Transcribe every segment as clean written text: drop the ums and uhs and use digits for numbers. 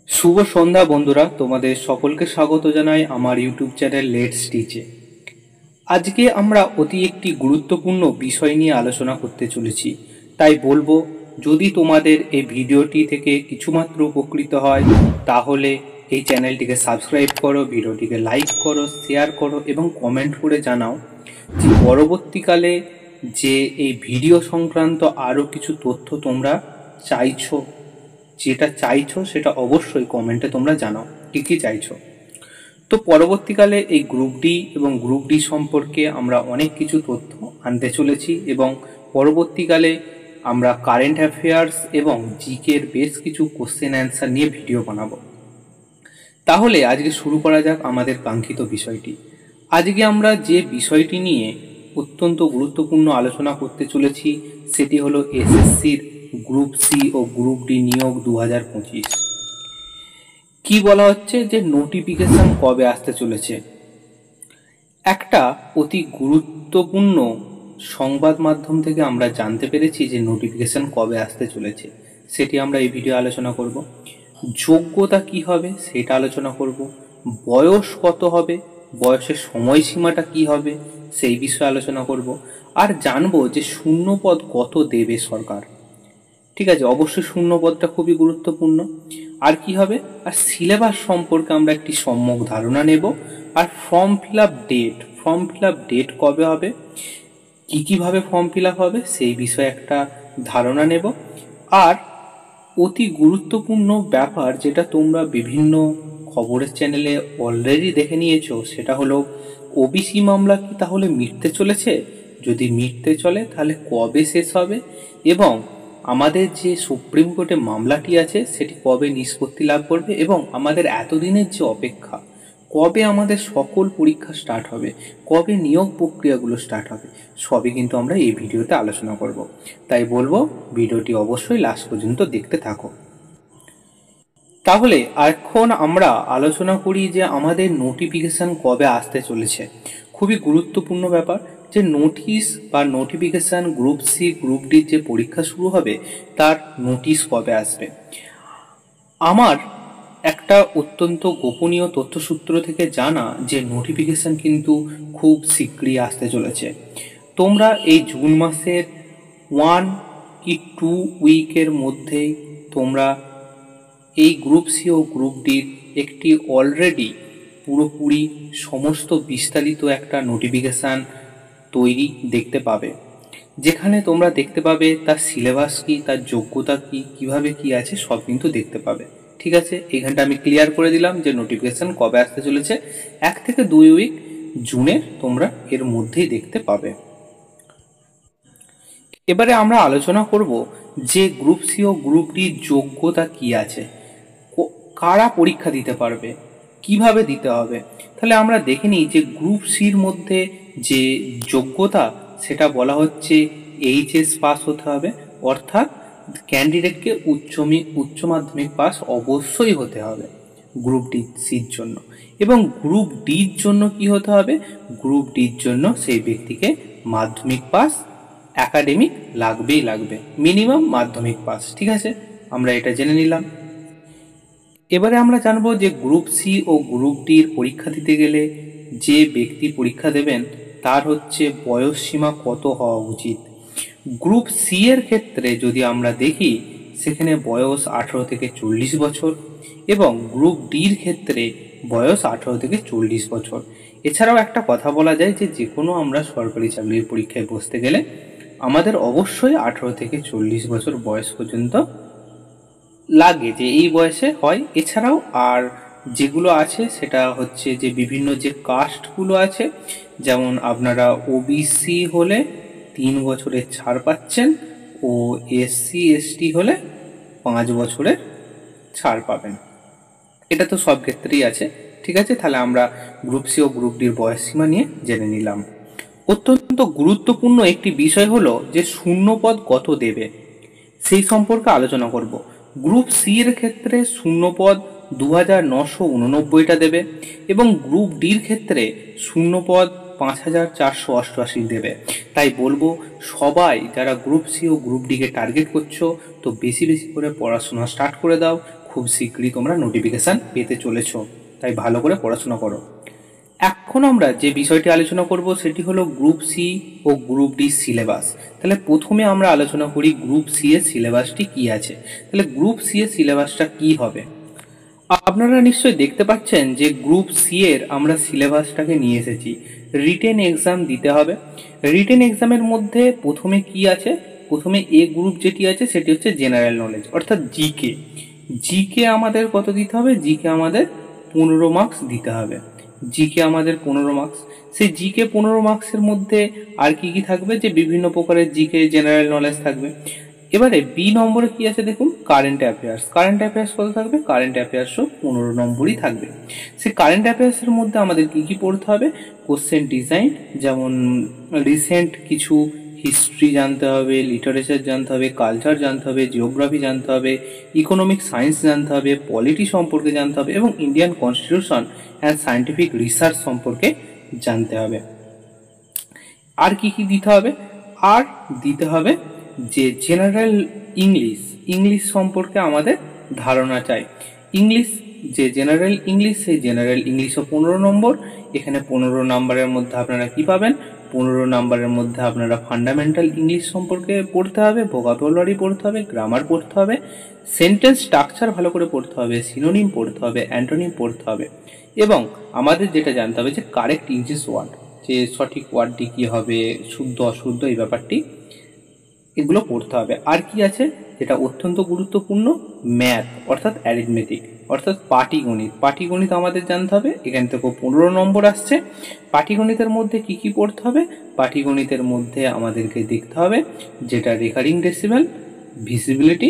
শুভ সন্ধ্যা বন্ধুরা, তোমাদের সকলকে স্বাগত জানাই আমার ইউটিউব চ্যানেল লেটস টিচে। আজকে আমরা অতি একটি গুরুত্বপূর্ণ বিষয় নিয়ে আলোচনা করতে চলেছি। তাই বলবো, যদি তোমাদের এই ভিডিওটি থেকে কিছুমাত্র উপকৃত হয় তাহলে এই চ্যানেলটিকে সাবস্ক্রাইব করো, ভিডিওটিকে লাইক করো, শেয়ার করো এবং কমেন্ট করে জানাও যে পরবর্তীকালে যে এই ভিডিও সংক্রান্ত আরও কিছু তথ্য তোমরা চাইছো, যেটা চাইছো সেটা অবশ্যই কমেন্টে তোমরা জানাও কী কী চাইছো। তো পরবর্তীকালে এই গ্রুপ ডি এবং গ্রুপ ডি সম্পর্কে আমরা অনেক কিছু তথ্য আনতে চলেছি এবং পরবর্তীকালে আমরা কারেন্ট অ্যাফেয়ার্স এবং জিকের বেশ কিছু কোশ্চেন অ্যান্সার নিয়ে ভিডিও বানাবো। তাহলে আজকে শুরু করা যাক আমাদের কাঙ্ক্ষিত বিষয়টি। আজকে আমরা যে বিষয়টি নিয়ে অত্যন্ত গুরুত্বপূর্ণ আলোচনা করতে চলেছি সেটি হলো এসএসসির গ্রুপ সি ও গ্রুপ ডি নিয়োগ 2025। কি বলা হচ্ছে যে নোটিফিকেশন কবে আসতে চলেছে। একটা অতি গুরুত্বপূর্ণ সংবাদ মাধ্যম থেকে আমরা জানতে পেরেছি যে নোটিফিকেশন কবে আসতে চলেছে, সেটি আমরা এই ভিডিও আলোচনা করব। যোগ্যতা কি হবে সেটা আলোচনা করব। বয়স কত হবে, বয়সের সময়সীমাটা কি হবে সেই বিষয়ে আলোচনা করব। আর জানবো যে শূন্যপদ কত দেবে সরকার। ঠিক আছে, অবশ্যই শূন্যপদটা খুবই গুরুত্বপূর্ণ। আর কি হবে, আর সিলেবাস সম্পর্কে আমরা একটি সম্যক ধারণা নেব। আর ফর্ম ফিল আপ ডেট কবে হবে, কীভাবে ফর্ম ফিল আপ হবে সেই বিষয়ে একটা ধারণা নেব। আর অতি গুরুত্বপূর্ণ ব্যাপার যেটা তোমরা বিভিন্ন খবরের চ্যানেলে অলরেডি দেখে নিয়েছো, সেটা হলো ওবিসি মামলা কি তাহলে মিটতে চলেছে, যদি মিটতে চলে তাহলে কবে শেষ হবে, এবং আমাদের যে সুপ্রিম কোর্টে মামলাটি আছে সেটি কবে নিষ্পত্তি লাভ করবে, এবং আমাদের এতদিনের যে অপেক্ষা কবে আমাদের সকল পরীক্ষা স্টার্ট হবে, কবে নিয়োগ প্রক্রিয়াগুলো স্টার্ট হবে, সবই কিন্তু আমরা এই ভিডিওতে আলোচনা করব। তাই বলবো ভিডিওটি অবশ্যই লাস্ট পর্যন্ত দেখতে থাকো। তাহলে এখন আমরা আলোচনা করি যে আমাদের নোটিফিকেশান কবে আসতে চলেছে। খুবই গুরুত্বপূর্ণ ব্যাপার যে নোটিশ বা নোটিফিকেশান গ্রুপ সি গ্রুপ ডির যে পরীক্ষা শুরু হবে তার নোটিশ কবে আসবে। আমার একটা অত্যন্ত গোপনীয় তথ্যসূত্র থেকে জানা যে নোটিফিকেশান কিন্তু খুব শীঘ্রই আসতে চলেছে। তোমরা এই জুন মাসের 1 কি 2 উইকের মধ্যেই তোমরা এই গ্রুপ সি ও গ্রুপ ডির একটি অলরেডি পুরোপুরি সমস্ত বিস্তারিত একটা নোটিফিকেশান তৈরি দেখতে পাবে, যেখানে তোমরা দেখতে পাবে তার সিলেবাস কি, তার যোগ্যতা কি, কিভাবে কি আছে সব কিন্তু দেখতে পাবে। ঠিক আছে, এইখানটা আমি ক্লিয়ার করে দিলাম যে নোটিফিকেশান কবে আসতে চলেছে। 1 থেকে 2 উইক জুনের তোমরা এর মধ্যেই দেখতে পাবে। এবারে আমরা আলোচনা করব যে গ্রুপ সি ও গ্রুপ ডির যোগ্যতা কি আছে, কারা পরীক্ষা দিতে পারবে, কিভাবে দিতে হবে। তাহলে আমরা দেখে নিই যে গ্রুপ সির মধ্যে যে যোগ্যতা সেটা বলা হচ্ছে এইচএস পাস হতে হবে, অর্থাৎ ক্যান্ডিডেটকে উচ্চ মাধ্যমিক পাস অবশ্যই হতে হবে গ্রুপ ডি সির জন্য। এবং গ্রুপ ডির জন্য কি হতে হবে, গ্রুপ ডির জন্য সেই ব্যক্তিকে মাধ্যমিক পাস একাডেমিক লাগবে, মিনিমাম মাধ্যমিক পাস। ঠিক আছে, আমরা এটা জেনে নিলাম। এবারে আমরা জানবো যে গ্রুপ সি ও গ্রুপ ডির পরীক্ষা দিতে গেলে যে ব্যক্তি পরীক্ষা দেবেন তার হচ্ছে বয়স সীমা কত হওয়া উচিত। গ্রুপ সি এর ক্ষেত্রে যদি আমরা দেখি সেখানে বয়স 18 থেকে 40 বছর, এবং গ্রুপ ডির ক্ষেত্রে বয়স 18 থেকে 40 বছর। এছাড়াও একটা কথা বলা যায় যে কোনো আমরা সরকারি চাকরির পরীক্ষায় বসতে গেলে আমাদের অবশ্যই 18 থেকে 40 বছর বয়স পর্যন্ত লাগে, যে এই বয়সে হয়। এছাড়াও আর যেগুলো আছে সেটা হচ্ছে যে বিভিন্ন যে কাস্টগুলো আছে, যেমন আপনারা ওবিসি হলে 3 বছরের ছাড় পাচ্ছেন ও এসসি এসটি হলে 5 বছরের ছাড় পাবেন। এটা তো সব ক্ষেত্রেই আছে। ঠিক আছে, তাহলে আমরা গ্রুপ সি ও গ্রুপ ডির বয়স সীমা নিয়ে জেনে নিলাম। অত্যন্ত গুরুত্বপূর্ণ একটি বিষয় হলো যে শূন্যপদ কত দেবে সেই সম্পর্কে আলোচনা করব। গ্রুপ সি এর ক্ষেত্রে শূন্যপদ 2989টা দেবে, এবং গ্রুপ ডির ক্ষেত্রে শূন্যপদ 5488 দেবে। তাই বলবো সবাই যারা গ্রুপ সি ও গ্রুপ ডিকে টার্গেট করছো তো বেশি বেশি করে পড়াশোনা স্টার্ট করে দাও। খুব শীঘ্রই তোমরা নোটিফিকেশান পেতে চলেছো, তাই ভালো করে পড়াশোনা করো। এখন আমরা যে বিষয়টি আলোচনা করব সেটি হলো গ্রুপ সি ও গ্রুপ ডি সিলেবাস। তাহলে প্রথমে আমরা আলোচনা করি গ্রুপ সি এর সিলেবাসটি কি আছে। তাহলে গ্রুপ সি এর সিলেবাসটা কি হবে? আপনারা নিশ্চয়ই দেখতে পাচ্ছেন যে গ্রুপ সি এর আমরা সিলেবাসটাকে নিয়ে এসেছি। রিটেন এক্সাম দিতে হবে। রিটেন এক্সামের মধ্যে প্রথমে কি আছে? প্রথমে এ গ্রুপ যেটি আছে সেটি হচ্ছে জেনারেল নলেজ, অর্থাৎ জিকে। জিকে আমাদের কত দিতে হবে? জিকে আমাদের 15 মার্কস দিতে হবে। জিকে আমাদের 15 মার্কস। সেই জিকে 15 মার্কসের মধ্যে আর কি কি থাকবে? যে বিভিন্ন প্রকারের জিকে জেনারেল নলেজ থাকবে। এবারে বি নম্বরে কি আছে দেখুন, কারেন্ট অ্যাফেয়ার্স। কারেন্ট অ্যাফেয়ার্স কত থাকবে? কারেন্ট অ্যাফেয়ার্সও 15 নম্বরই থাকবে। সেই কারেন্ট অ্যাফেয়ার্সের মধ্যে আমাদের কি কি পড়তে হবে? কোশ্চেন ডিজাইন, যেমন রিসেন্ট কিছু হিস্ট্রি জানতে হবে, লিটারেচার জানতে হবে, কালচার জানতে হবে, জিওগ্রাফি জানতে হবে, ইকোনমিক সায়েন্স জানতে হবে, পলিটি সম্পর্কে জানতে হবে এবং Indian constitution and scientific research সম্পর্কে জানতে হবে। আর কি কি দিতে হবে? আর দিতে হবে যে জেনারেল ইংলিশ, ইংলিশ সম্পর্কে আমাদের ধারণা চাই। ইংলিশ, যে জেনারেল ইংলিশ, সেই জেনারেল ইংলিশও 15 নম্বর। এখানে 15 নম্বরের মধ্যে আপনারা কি পাবেন? 15 নম্বরের মধ্যে আপনারা ফান্ডামেন্টাল ইংলিশ সম্পর্কে পড়তে হবে, ভোকাবুলারি পড়তে হবে, গ্রামার পড়তে হবে, সেন্টেন্স স্ট্রাকচার ভালো করে পড়তে হবে, সিনোনিম পড়তে হবে, অ্যান্টোনিম পড়তে হবে এবং আমাদের যেটা জানতে হবে যে কারেক্ট ইংলিশ ওয়ার্ড, যে সঠিক ওয়ার্ডটি কী হবে, শুদ্ধ অশুদ্ধ এই ব্যাপারটি, এগুলো পড়তে হবে। আর কি আছে যেটা অত্যন্ত গুরুত্বপূর্ণ? ম্যাথ অর্থাৎ অ্যারিথমেটিক অর্থাৎ পাটিগণিত। পাটিগণিত আমাদের জানতে হবে, এখান থেকেও 15 নম্বর আসছে। পাটিগণিতের মধ্যে কি কি পড়তে হবে? পাটিগণিতের মধ্যে আমাদেরকে দেখতে হবে যেটা recurring decimal, divisibility,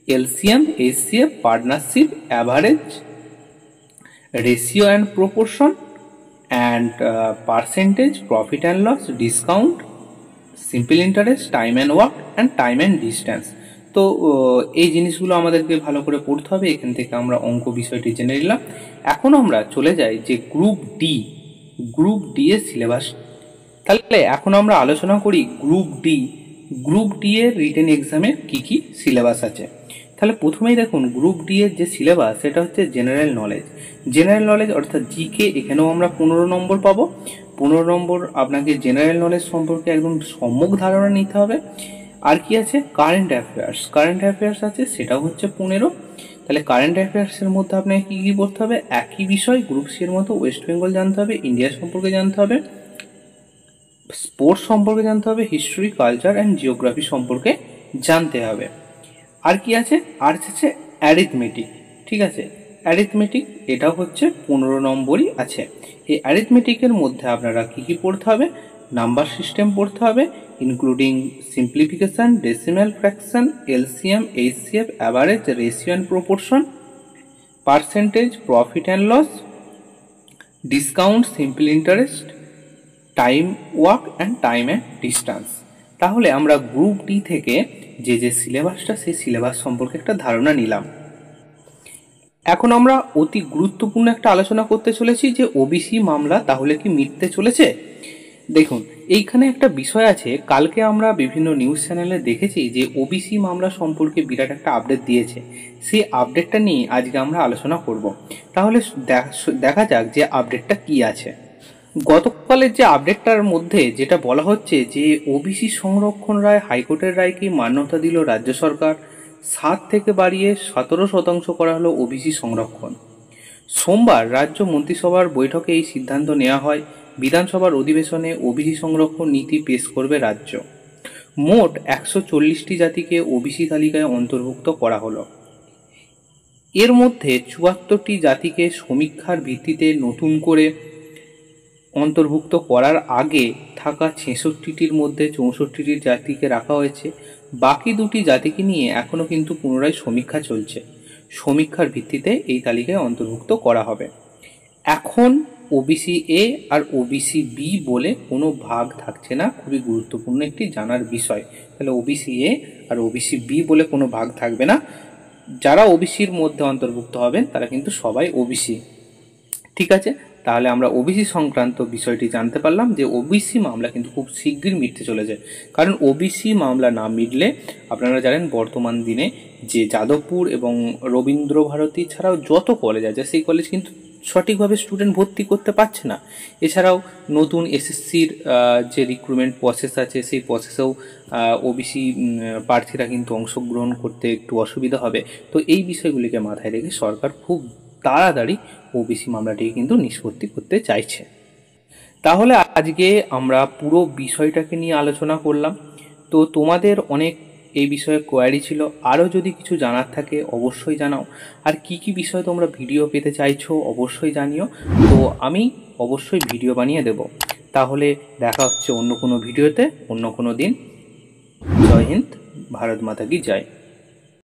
LCM, HCF, partnership, average, ratio and proportion and percentage, profit and loss, discount, simple interest, time and work and time and distance. তো এই জিনিসগুলো আমাদেরকে ভালো করে পড়তে হবে। এখান থেকে আমরা অঙ্ক বিষয়টি জেনে নিলাম। এখন আমরা চলে যাই যে গ্রুপ ডি, গ্রুপ ডি এর সিলেবাস। তাহলে এখন আমরা আলোচনা করি গ্রুপ ডি। গ্রুপ ডি এর রিটেন এক্সামের কি কি সিলেবাস আছে। তাহলে প্রথমেই দেখুন গ্রুপ ডি এর যে সিলেবাস সেটা হচ্ছে জেনারেল নলেজ। জেনারেল নলেজ অর্থাৎ জিকে, এখানেও আমরা 15 নম্বর পাবো। 15 নম্বর আপনাকে জেনারেল নলেজ সম্পর্কে একদম সম্যক ধারণা নিতে হবে। আর কি আছে? Current affairs. কারেন্ট অ্যাফেয়ার্স আছে, সেটাও হচ্ছে 15। তাহলে কারেন্ট অ্যাফেয়ার্সের মধ্যে আপনাকে কী কী পড়তে হবে? একই বিষয় গ্রুপ সি এর মতো ওয়েস্ট বেঙ্গল জানতে হবে, ইন্ডিয়া সম্পর্কে জানতে হবে, স্পোর্টস সম্পর্কে জানতে হবে, হিস্ট্রি, কালচার অ্যান্ড জিওগ্রাফি সম্পর্কে জানতে হবে। আর কি আছে? আর আছে অ্যারিথমেটিক। ঠিক আছে, অ্যারিথমেটিক এটাও হচ্ছে 15 নম্বরই আছে। এই অ্যারিথমেটিকের মধ্যে আপনারা কী কী পড়তে হবে? নাম্বার সিস্টেম পড়তে হবে, including simplification, decimal fraction, LCM, HCF, average, ratio and proportion, percentage, profit and loss, discount, simple interest, time work and time and distance. তাহলে আমরা গ্রুপ ডি থেকে যে যে সিলেবাসটা, সেই সিলেবাস সম্পর্কে একটা ধারণা নিলাম। এখন আমরা অতি গুরুত্বপূর্ণ একটা আলোচনা করতে চলেছি যে ওবিসি মামলা তাহলে কি মিটতে চলেছে। দেখুন, এইখানে একটা বিষয় আছে। কালকে আমরা বিভিন্ন নিউজ চ্যানেলে দেখেছি যে ওবিসি মামলা সম্পর্কে বিরাট একটা আপডেট দিয়েছে। সেই আপডেটটা নিয়ে আজকে আমরা আলোচনা করব। তাহলে দেখা যাক যে আপডেটটা কি আছে। গতকালের যে আপডেটটার মধ্যে যেটা বলা হচ্ছে যে ওবিসি সংরক্ষণ রায়, হাইকোর্টের রায়কে মান্যতা দিল রাজ্য সরকার। 7 থেকে বাড়িয়ে 17% করা হলো ওবিসি সংরক্ষণ। সোমবার রাজ্য মন্ত্রিসভার বৈঠকে এই সিদ্ধান্ত নেওয়া হয়। বিধানসভার অধিবেশনে ওবিসি সংরক্ষণ নীতি পেশ করবে রাজ্য। মোট 140টি জাতিকে ওবিসি তালিকায় অন্তর্ভুক্ত করা হলো। এর মধ্যে 74টি জাতিকে সমীক্ষার ভিত্তিতে নতুন করে অন্তর্ভুক্ত করার আগে থাকা 66টির মধ্যে 64টি জাতিকে রাখা হয়েছে। বাকি 2টি জাতিকে নিয়ে এখনও কিন্তু পুনরায় সমীক্ষা চলছে। সমীক্ষার ভিত্তিতে এই তালিকায় অন্তর্ভুক্ত করা হবে। এখন ওবিসি এ আর ওবিসি বি বলে কোনো ভাগ থাকছে না, খুবই গুরুত্বপূর্ণ একটি জানার বিষয়। তাহলে ওবিসি এ আর ওবিসি বি বলে কোনো ভাগ থাকবে না। যারা ওবিসির মধ্যে অন্তর্ভুক্ত হবেন তারা কিন্তু সবাই ওবিসি। ঠিক আছে, তাহলে আমরা ওবিসি সংক্রান্ত বিষয়টি জানতে পারলাম যে ওবিসি মামলা কিন্তু খুব শীঘ্রই মিটতে চলেছে। কারণ ওবিসি মামলা না মিটলে আপনারা জানেন বর্তমান দিনে যে যাদবপুর এবং রবীন্দ্রভারতী ছাড়াও যত কলেজ আছে সেই কলেজ কিন্তু সঠিকভাবে স্টুডেন্ট ভর্তি করতে পারছে না। এছাড়াও নতুন এসএসসির যে রিক্রুটমেন্ট প্রসেস আছে সেই প্রসেসেও ওবিসি প্রার্থীরা কিন্তু অংশগ্রহণ করতে একটু অসুবিধা হবে। তো এই বিষয়গুলিকে মাথায় রেখে সরকার খুব তাড়াতাড়ি ওবিসি মামলাটিকে কিন্তু নিষ্পত্তি করতে চাইছে। তাহলে আজকে আমরা পুরো বিষয়টাকে নিয়ে আলোচনা করলাম। তো তোমাদের অনেক এই বিষয়ে কোয়ারি ছিল, আরও যদি কিছু জানার থাকে অবশ্যই জানাও। আর কি কি বিষয়ে তোমরা ভিডিও পেতে চাইছো অবশ্যই জানিও, তো আমি অবশ্যই ভিডিও বানিয়ে দেব। তাহলে দেখা হচ্ছে অন্য কোনো ভিডিওতে অন্য কোনো দিন। জয় হিন্দ, ভারত মাতা কি জয়।